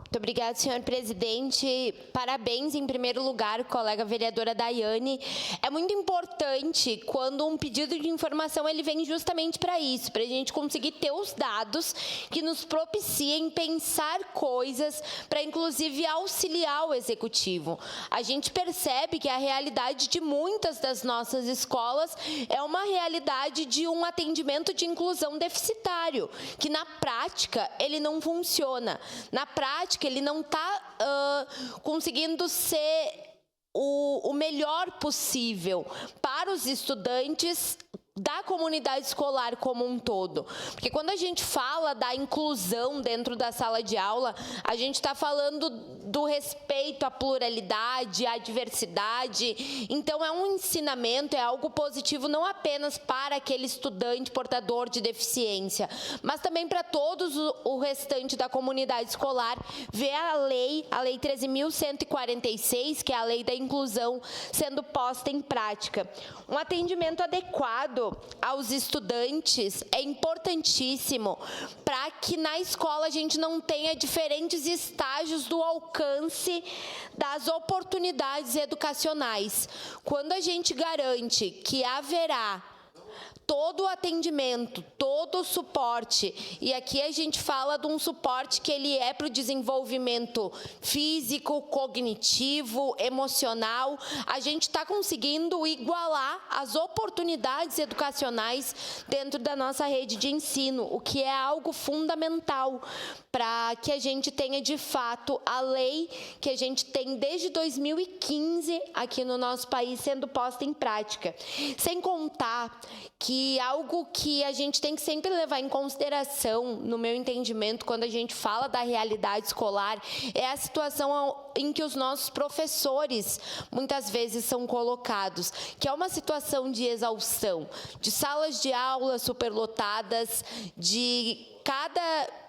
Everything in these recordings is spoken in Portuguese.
Muito obrigada, senhor presidente. Parabéns, em primeiro lugar, colega vereadora Daiane. É muito importante quando um pedido de informação ele vem justamente para isso, para a gente conseguir ter os dados que nos propiciem pensar coisas para, inclusive, auxiliar o executivo. A gente percebe que a realidade de muitas das nossas escolas é uma realidade de um atendimento de inclusão deficitário, que na prática ele não funciona. Na prática, ele não está conseguindo ser o melhor possível para os estudantes da comunidade escolar como um todo. Porque quando a gente fala da inclusão dentro da sala de aula, a gente está falando do respeito à pluralidade, à diversidade. Então, é um ensinamento, é algo positivo não apenas para aquele estudante portador de deficiência, mas também para todos o restante da comunidade escolar, ver a lei 13.146, que é a lei da inclusão, sendo posta em prática. Um atendimento adequado aos estudantes é importantíssimo para que na escola a gente não tenha diferentes estágios do alcance das oportunidades educacionais. Quando a gente garante que haverá todo o atendimento, todo o suporte, e aqui a gente fala de um suporte que ele é para o desenvolvimento físico, cognitivo, emocional, a gente está conseguindo igualar as oportunidades educacionais dentro da nossa rede de ensino, o que é algo fundamental para que a gente tenha, de fato, a lei que a gente tem desde 2015 aqui no nosso país sendo posta em prática. Sem contar que algo que a gente tem que sempre levar em consideração, no meu entendimento, quando a gente fala da realidade escolar, é a situação em que os nossos professores muitas vezes são colocados, que é uma situação de exaustão, de salas de aula superlotadas, de cada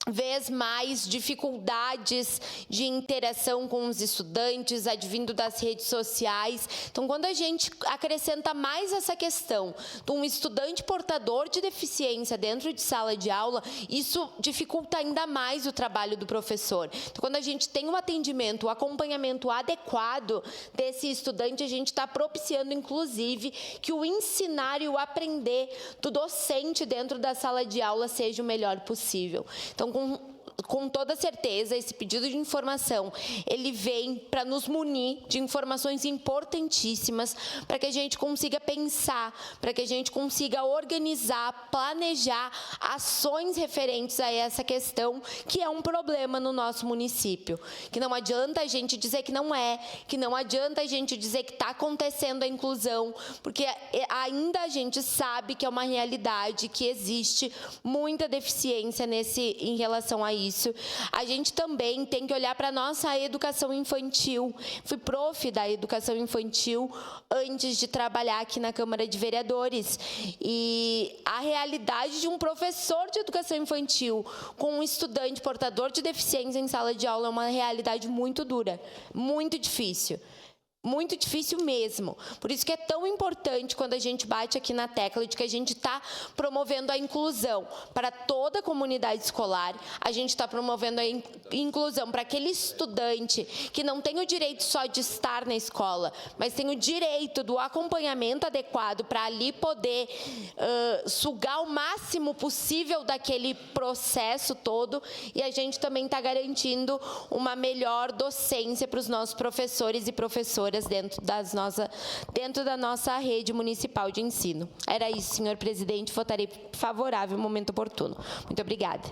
vez mais dificuldades de interação com os estudantes, advindo das redes sociais. Então, quando a gente acrescenta mais essa questão de um estudante portador de deficiência dentro de sala de aula, isso dificulta ainda mais o trabalho do professor. Então, quando a gente tem um atendimento, o acompanhamento adequado desse estudante, a gente está propiciando, inclusive, que o ensinar e o aprender do docente dentro da sala de aula seja o melhor possível. Então, com toda certeza, esse pedido de informação, ele vem para nos munir de informações importantíssimas para que a gente consiga pensar, para que a gente consiga organizar, planejar ações referentes a essa questão, que é um problema no nosso município. Que não adianta a gente dizer que não é, que não adianta a gente dizer que está acontecendo a inclusão, porque ainda a gente sabe que é uma realidade, que existe muita deficiência em relação a isso. A gente também tem que olhar para a nossa educação infantil. Fui prof da educação infantil antes de trabalhar aqui na Câmara de Vereadores. E a realidade de um professor de educação infantil com um estudante portador de deficiência em sala de aula é uma realidade muito dura, muito difícil. Muito difícil mesmo. Por isso que é tão importante quando a gente bate aqui na tecla de que a gente está promovendo a inclusão para toda a comunidade escolar, a gente está promovendo a inclusão para aquele estudante que não tem o direito só de estar na escola, mas tem o direito do acompanhamento adequado para ali poder sugar o máximo possível daquele processo todo, e a gente também está garantindo uma melhor docência para os nossos professores e professoras dentro da nossa rede municipal de ensino. Era isso, senhor presidente. Votarei favorável no momento oportuno. Muito obrigada.